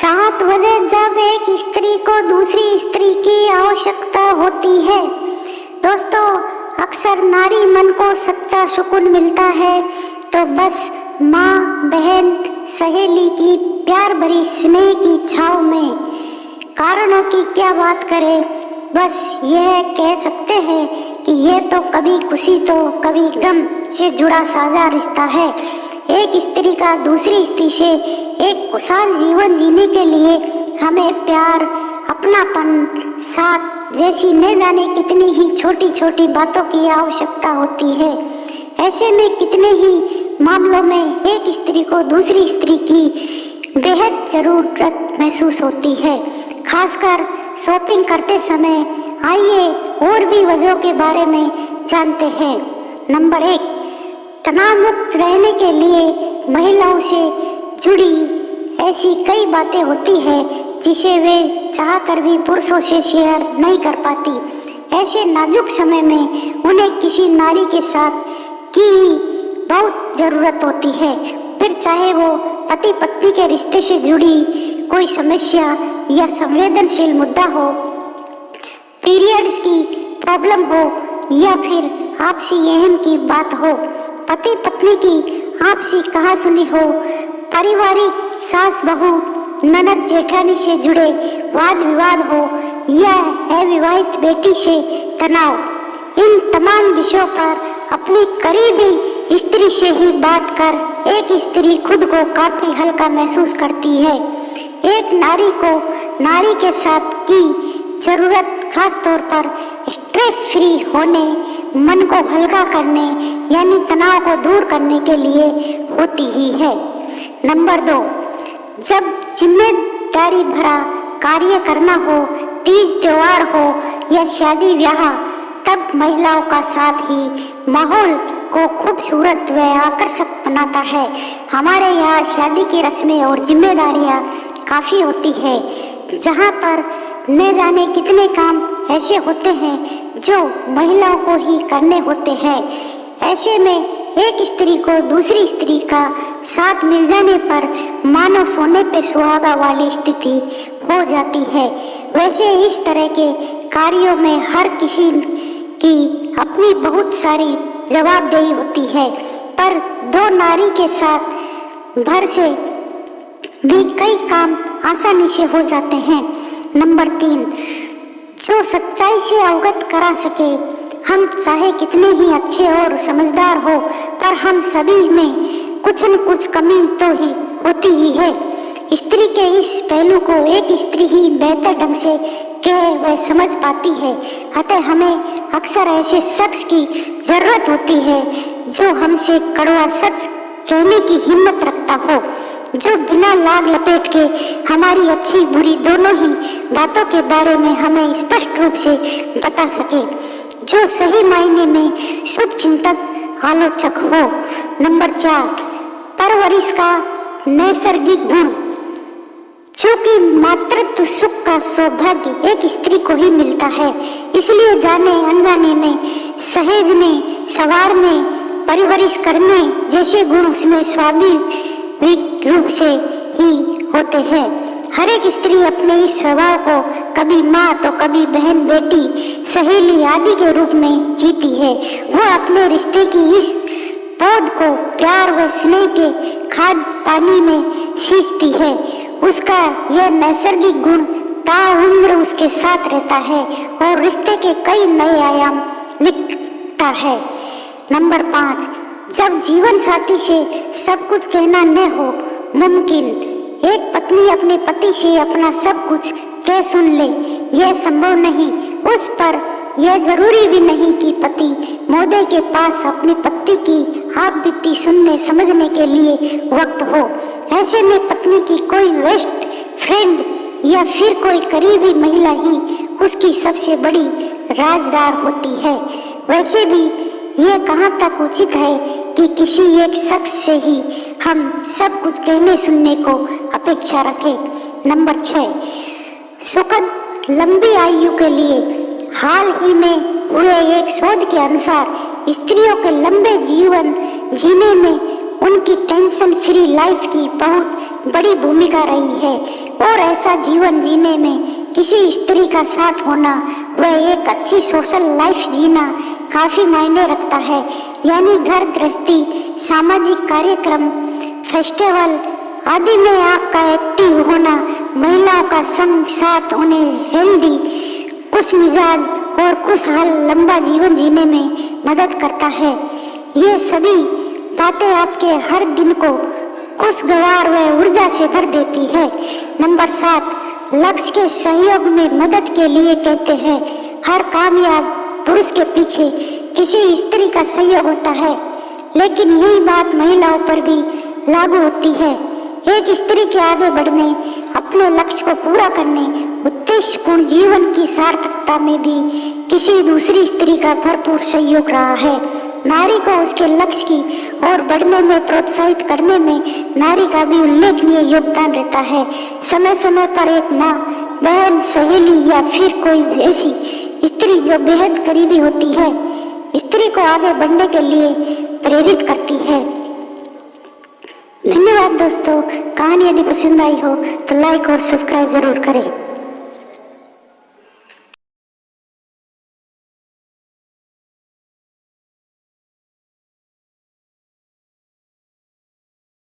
7 बजे जब एक स्त्री को दूसरी स्त्री की आवश्यकता होती है दोस्तों, अक्सर नारी मन को सच्चा सुकून मिलता है तो बस माँ, बहन, सहेली की प्यार भरी स्नेह की छाव में। कारणों की क्या बात करें, बस यह कह सकते हैं कि यह तो कभी खुशी तो कभी गम से जुड़ा साझा रिश्ता है। एक स्त्री का दूसरी स्त्री से एक खुशहाल जीवन जीने के लिए हमें प्यार, अपनापन, साथ जैसी न जाने कितनी ही छोटी छोटी बातों की आवश्यकता होती है। ऐसे में कितने ही मामलों में एक स्त्री को दूसरी स्त्री की बेहद जरूरत महसूस होती है, खासकर शॉपिंग करते समय। आइए और भी वजहों के बारे में जानते हैं। नंबर 1, तनाव मुक्त रहने के लिए महिलाओं से जुड़ी ऐसी कई बातें होती है जिसे वे चाहकर भी पुरुषों से शेयर नहीं कर पाती। ऐसे नाजुक समय में उन्हें किसी नारी के साथ की बहुत जरूरत होती है, फिर चाहे वो पति पत्नी के रिश्ते से जुड़ी कोई समस्या या संवेदनशील मुद्दा हो, पीरियड्स की प्रॉब्लम हो या फिर आपसी अहम की बात हो, पति पत्नी की आपसी कहासुनी हो, पारिवारिक सास बहू, ननद जेठानी से जुड़े वाद विवाद हो या अविवाहित बेटी से तनाव। इन तमाम विषयों पर अपनी करीबी स्त्री से ही बात कर एक स्त्री खुद को काफी हल्का महसूस करती है। एक नारी को नारी के साथ की जरूरत खास तौर पर स्ट्रेस फ्री होने, मन को हल्का करने यानी तनाव को दूर करने के लिए होती ही है। नंबर 2, जब जिम्मेदारी भरा कार्य करना हो, तीज त्योहार हो या शादी ब्याह, तब महिलाओं का साथ ही माहौल को खूबसूरत व आकर्षक बनाता है। हमारे यहाँ शादी की रस्में और जिम्मेदारियाँ काफ़ी होती है, जहाँ पर न जाने कितने काम ऐसे होते हैं जो महिलाओं को ही करने होते हैं। ऐसे में एक स्त्री को दूसरी स्त्री का साथ मिल जाने पर मानो सोने पे सुहागा वाली स्थिति हो जाती है। वैसे इस तरह के कार्यों में हर किसी की अपनी बहुत सारी जवाबदेही होती है, पर दो नारी के साथ भर से भी कई काम आसानी से हो जाते हैं। नंबर 3, जो सच्चाई से अवगत करा सके। हम चाहे कितने ही अच्छे और समझदार हो, पर हम सभी में कुछ न कुछ कमी तो ही होती ही है। स्त्री के इस पहलू को एक स्त्री ही बेहतर ढंग से कह व समझ पाती है। अतः हमें अक्सर ऐसे शख्स की जरूरत होती है जो हमसे कड़वा सच कहने की हिम्मत रखता हो, जो बिना लाग लपेट के हमारी अच्छी बुरी दोनों ही बातों के बारे में हमें स्पष्ट रूप से बता सके, जो सही मायने में शुभ चिंतक आलोचक हो। नंबर 4, परवरिश का नैसर्गिक गुण। चूँकि मातृत्व सुख का सौभाग्य एक स्त्री को ही मिलता है, इसलिए जाने अनजाने में सहेजने, संवारने, परवरिश करने जैसे गुण उसमें स्वाभाविक रूप से ही होते हैं। हर एक स्त्री अपने इस स्वभाव को कभी माँ तो कभी बहन, बेटी, सहेली आदि के रूप में जीती है। वह अपने रिश्ते की इस पौध को प्यार व स्नेह के खाद पानी में सींचती है। उसका यह नैसर्गिक गुण ताउम्र उसके साथ रहता है और रिश्ते के कई नए आयाम लिखता है। नंबर 5, जब जीवन साथी से सब कुछ कहना न हो मुमकिन। एक पत्नी अपने पति से अपना सब कुछ कह सुन ले, यह संभव नहीं। उस पर यह जरूरी भी नहीं कि पति महोदय के पास अपनी पत्नी की आप बीती सुनने समझने के लिए वक्त हो। ऐसे में पत्नी की कोई बेस्ट फ्रेंड या फिर कोई करीबी महिला ही उसकी सबसे बड़ी राजदार होती है। वैसे भी यह कहाँ तक उचित है कि किसी एक शख्स से ही हम सब कुछ कहने सुनने को अपेक्षा रखें। नंबर 6, सुखद लंबी आयु के लिए। हाल ही में हुए एक शोध के अनुसार स्त्रियों के लंबे जीवन जीने में उनकी टेंशन फ्री लाइफ की बहुत बड़ी भूमिका रही है। और ऐसा जीवन जीने में किसी स्त्री का साथ होना व एक अच्छी सोशल लाइफ जीना काफी मायने रखता है। यानी घर गृहस्थी, सामाजिक कार्यक्रम, फेस्टिवल आदि में आपका एक्टिव होना महिलाओं का संग साथ उन्हें हेल्दी, खुश मिजाज और खुशहाल लंबा जीवन जीने में मदद करता है। ये सभी बातें आपके हर दिन को खुशगवार व ऊर्जा से भर देती है। नंबर 7, लक्ष्य के सहयोग में मदद के लिए कहते हैं हर कामयाब पुरुष के पीछे किसी स्त्री का सहयोग होता है, लेकिन यही बात महिलाओं पर भी लागू होती है। एक स्त्री के आगे बढ़ने, अपने लक्ष्य को पूरा करने, उद्देश्यपूर्ण जीवन की सार्थकता में भी किसी दूसरी स्त्री का भरपूर सहयोग रहा है। नारी को उसके लक्ष्य की ओर बढ़ने में प्रोत्साहित करने में नारी का भी उल्लेखनीय योगदान रहता है। समय समय पर एक माँ, बहन, सहेली या फिर कोई ऐसी स्त्री जो बेहद करीबी होती है, स्त्री को आगे बढ़ने के लिए प्रेरित करती है। धन्यवाद दोस्तों। कहानी यदि पसंद आई हो तो लाइक और सब्सक्राइब जरूर करें।